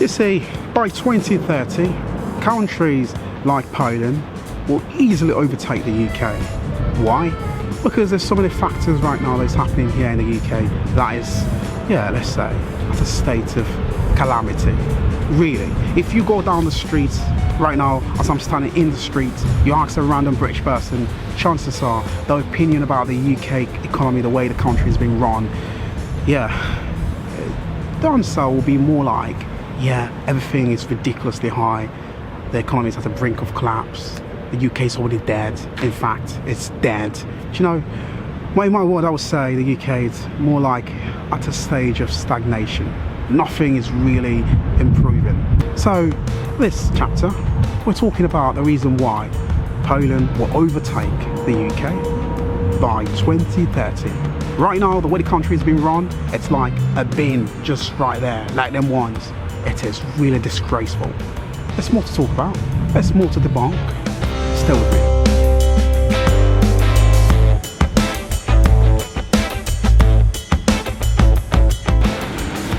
see, by 2030, countries like Poland will easily overtake the UK. Why? Because there's so many factors right now that's happening here in the UK that is, yeah, let's say, at a state of calamity. Really, if you go down the street right now, as I'm standing in the street, you ask a random British person, chances are their opinion about the UK economy, the way the country has been run, yeah, the answer will be more like, yeah, everything is ridiculously high, the economy is at the brink of collapse, the UK is already dead, in fact, it's dead. Do you know, in my word, I would say the UK is more like at a stage of stagnation. Nothing is really improving. So this chapter, we're talking about the reason why Poland will overtake the UK by 2030. Right now, the way the country has been run, it's like a bin just right there, like them ones. It is really disgraceful. There's more to talk about, there's more to debunk. Stay with me.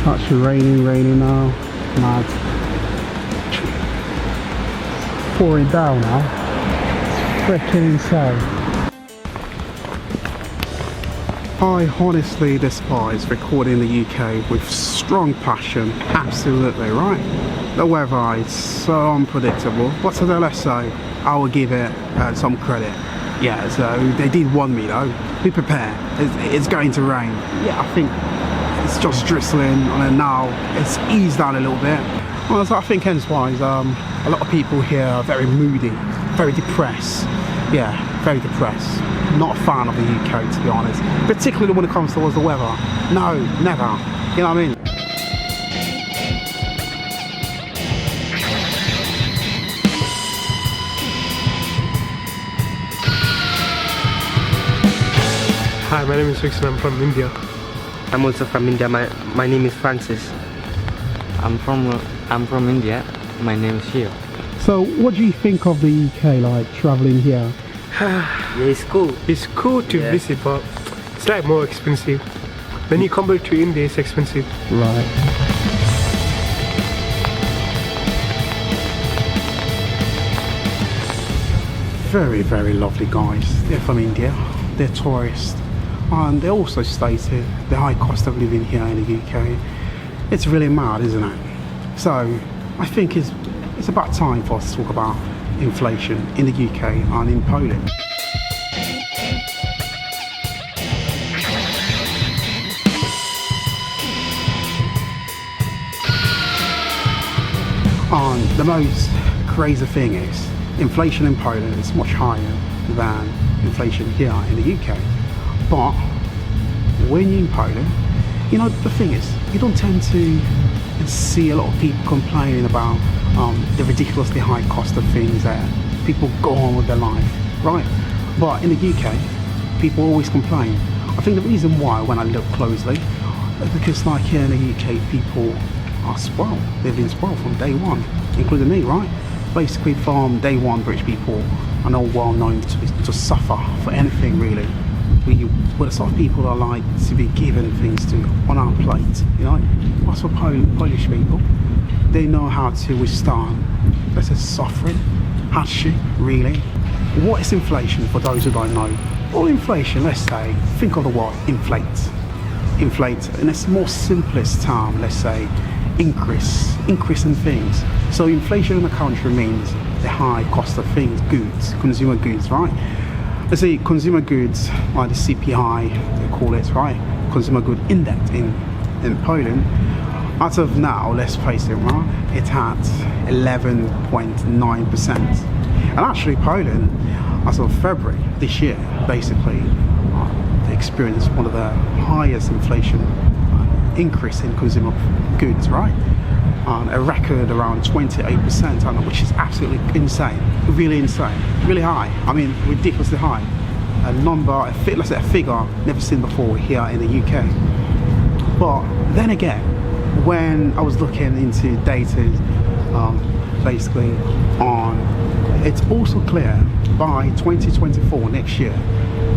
Actually raining now, mad. Pouring down now, it's freaking insane. I honestly despise recording the UK with strong passion, absolutely, right? The weather is so unpredictable, but today, let's say, I will give it some credit. Yeah, so they did warn me though, be prepared, it's going to rain. Yeah, I think it's just drizzling, and now it's eased down a little bit. Well, so I think hence-wise, a lot of people here are very moody, very depressed. Yeah, very depressed. Not a fan of the UK, to be honest. Particularly when it comes towards the weather. No, never. You know what I mean? Hi, my name is Sheku and I'm from India. I'm also from India. My name is Francis. I'm from India. My name is Sheku. So, what do you think of the UK, like traveling here? Yeah, it's cool. It's cool to visit, but it's like more expensive. When you compare to India, it's expensive. Right. Very, very lovely guys. They're from India. They're tourists. And they also stated the high cost of living here in the UK. It's really mad, isn't it? So I think it's about time for us to talk about inflation in the UK and in Poland. And the most crazy thing is, inflation in Poland is much higher than inflation here in the UK. But when you're in Poland, you know, the thing is, you don't tend to see a lot of people complaining about the ridiculously high cost of things there. People go on with their life, right? But in the UK, people always complain. I think the reason why, when I look closely, is because like here in the UK, people are spoiled. They've been spoiled from day one, including me, right? Basically from day one, British people are not well known to suffer for anything really. We're the sort of people that like to be given things to on our plate, you know. As for Polish people, they know how to withstand, let's say, suffering, hardship, really. What is inflation for those who don't know? Well, inflation, let's say, think of the word inflate. Inflate, in its more simplest term, let's say, increase in things. So inflation in the country means the high cost of things, goods, consumer goods, right? Let's say consumer goods, like the CPI, they call it, right? Consumer good index in Poland. As of now, let's face it, right? It's at 11.9%. And actually Poland, as of February this year, basically, they experienced one of the highest inflation increase in consumer goods, right? A record around 28%, which is absolutely insane, really insane, really high. I mean, ridiculously high. A number, let's say a figure never seen before here in the UK. But then again, when I was looking into data, basically it's also clear by 2024, next year,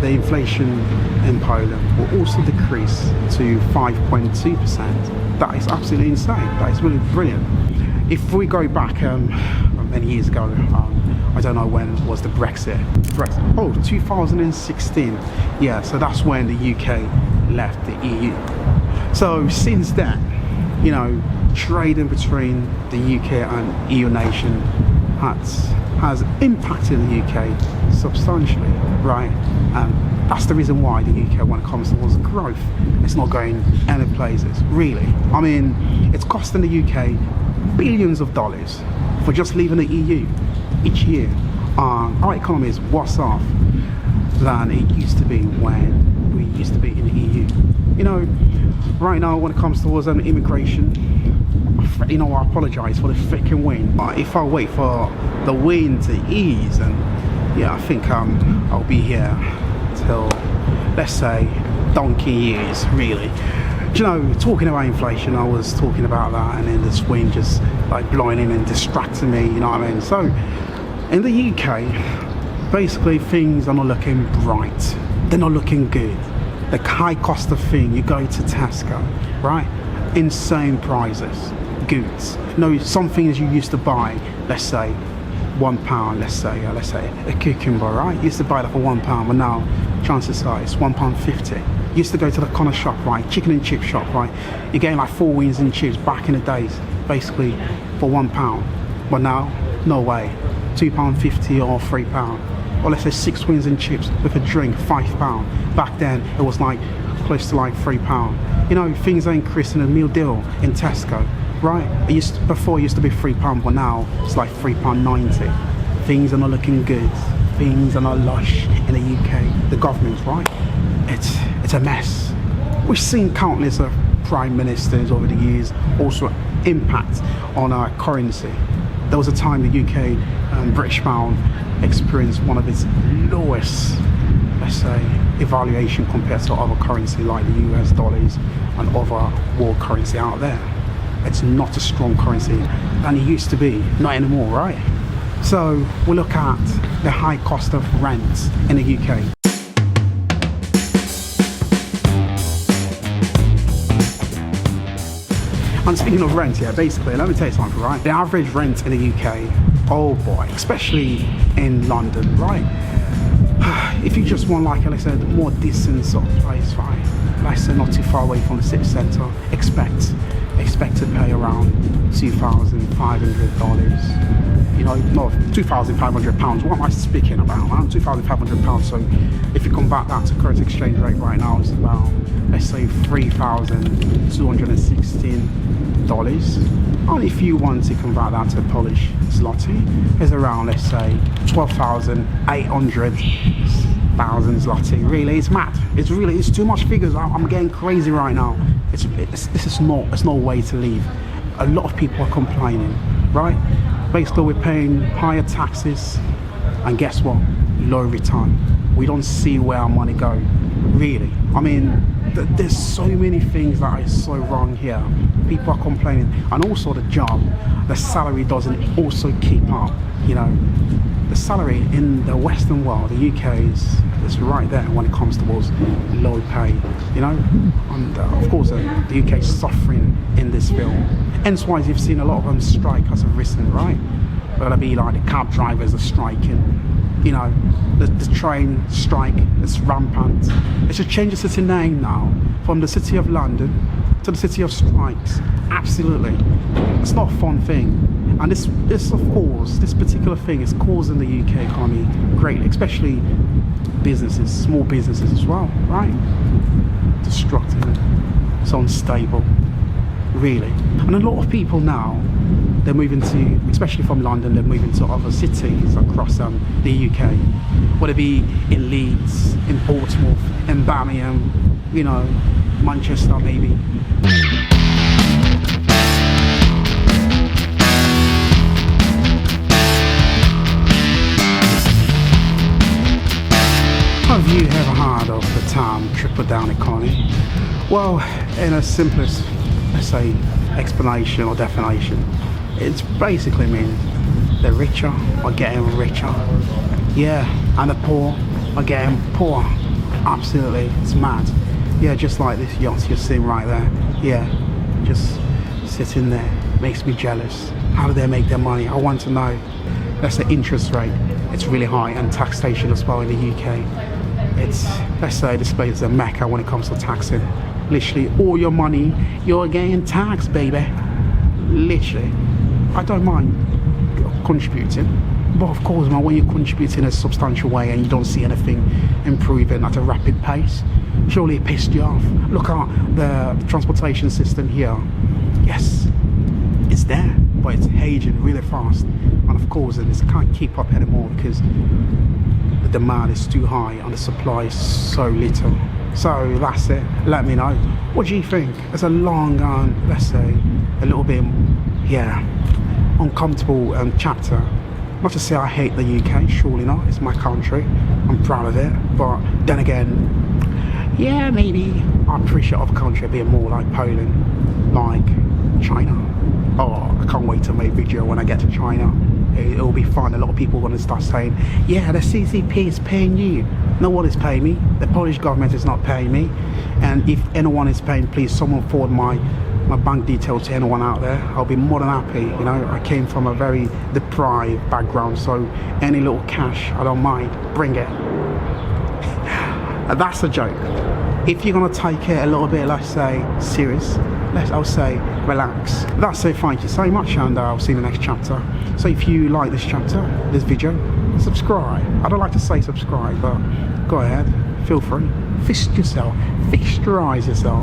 the inflation in Poland will also decrease to 5.2%. That is absolutely insane. That is really brilliant. if we go back many years ago, I don't know when was the Brexit. Oh, 2016. Yeah, so that's when the UK left the EU. So since then, you know, trading between the UK and EU nation has impacted the UK substantially, right? And that's the reason why the UK, when it comes towards growth, it's not going any places, really. I mean, it's costing the UK billions of dollars for just leaving the EU each year. Our economy is worse off than it used to be when we used to be in the EU. You know, right now when it comes towards immigration, you know, I apologize for the freaking wind. If I wait for the wind to ease, and yeah, I think I'll be here till, let's say, donkey years, really. Do you know, talking about inflation, I was talking about that, and then this wind just like blowing in and distracting me, you know what I mean? So in the UK, basically things are not looking bright. They're not looking good. The high cost of thing, you go to Tesco, right? Insane prices, goods. You know, some things you used to buy, let's say £1, let's say a cucumber, right? You used to buy that for £1, but now chances are it's £1.50. You used to go to the corner shop, right? Chicken and chip shop, right? You're getting like 4 wings and chips back in the days, basically for £1. But now, no way. £2.50 or £3. Or let's say 6 wings and chips with a drink, £5. Back then, it was like close to like £3. You know, things are increasing a meal deal in Tesco, right? Before it used to be £3, but now it's like £3.90. Things are not looking good. Things are not lush in the UK. The government, right? It's a mess. We've seen countless of prime ministers over the years also impact on our currency. There was a time the UK British pound experienced one of its lowest, let's say, evaluation compared to other currency like the US dollars and other world currency out there. It's not a strong currency than it used to be, not anymore, right? So we look at the high cost of rent in the UK. And speaking of rent, yeah, basically, let me tell you something, right? The average rent in the UK, oh boy, especially in London, right? If you just want, like I said, more decent sort of place, right? Like I said, not too far away from the city centre, expect to pay around $2,500. You know, not £2,500. What am I speaking about, man? £2,500. So if you convert that to current exchange rate right now, it's about, let's say, $3,216. And if you want to convert that to Polish zloty, it's around, let's say, 12,800 zloty. Really, it's mad. It's too much figures. I'm getting crazy right now. It's no way to live. A lot of people are complaining, right? Basically, we're paying higher taxes, and guess what? Low return. We don't see where our money go, really. I mean, there's so many things that are so wrong here. People are complaining, and also the salary doesn't also keep up. You know, the salary in the Western world, the UK is right there when it comes towards low pay. You know, and of course the UK is suffering in this field. Hence why you've seen a lot of them strike as of recent, right? Whether it be like the cab drivers are striking. You know, the train strike is rampant. It should change the city name now from the City of London to the City of Strikes. Absolutely. It's not a fun thing. And this of course, this particular thing is causing the UK economy greatly, especially businesses, small businesses as well, right? Destructive. It's unstable, really. And a lot of people now, they're moving to, especially from London, they're moving to other cities across the UK. Whether it be in Leeds, in Portsmouth, in Birmingham, you know, Manchester maybe. Have you ever heard of the term trickle-down economy? Well, in a simplest, let's say, explanation or definition, it's basically means the richer are getting richer, yeah, and the poor are getting poor. Absolutely, it's mad. Yeah, just like this yacht you're seeing right there. Yeah, just sitting there makes me jealous. How do they make their money? I want to know. That's the interest rate. It's really high, and taxation as well in the UK. It's, let's say, this place is a mecca when it comes to taxing. Literally, all your money, you're getting taxed, baby. Literally. I don't mind contributing, but of course, man, when you contribute in a substantial way and you don't see anything improving at a rapid pace, surely it pissed you off. Look at the transportation system here. Yes, it's there, but it's aging really fast, and of course it can't keep up anymore because the demand is too high and the supply is so little. So that's it. Let me know, what do you think? It's a long and, let's say, a little bit, yeah, uncomfortable chapter. Not to say I hate the UK, surely not, it's my country, I'm proud of it, but then again, yeah, maybe I appreciate other countries a bit more, like Poland, like China. Oh, I can't wait to make a video when I get to China. It'll be fun. A lot of people are going to start saying, yeah, the CCP is paying you. No one is paying me. The Polish government is not paying me. And if anyone is paying, please someone forward my bank details to anyone out there. I'll be more than happy. You know, I came from a very deprived background, so any little cash, I don't mind. Bring it. That's a joke. If you're going to take it a little bit, let's say, serious, I'll say relax. That's it. Thank you so much, and I'll see you in the next chapter. So if you like this chapter, this video, subscribe. I don't like to say subscribe, but go ahead, feel free. Fist yourself, fisterize yourself.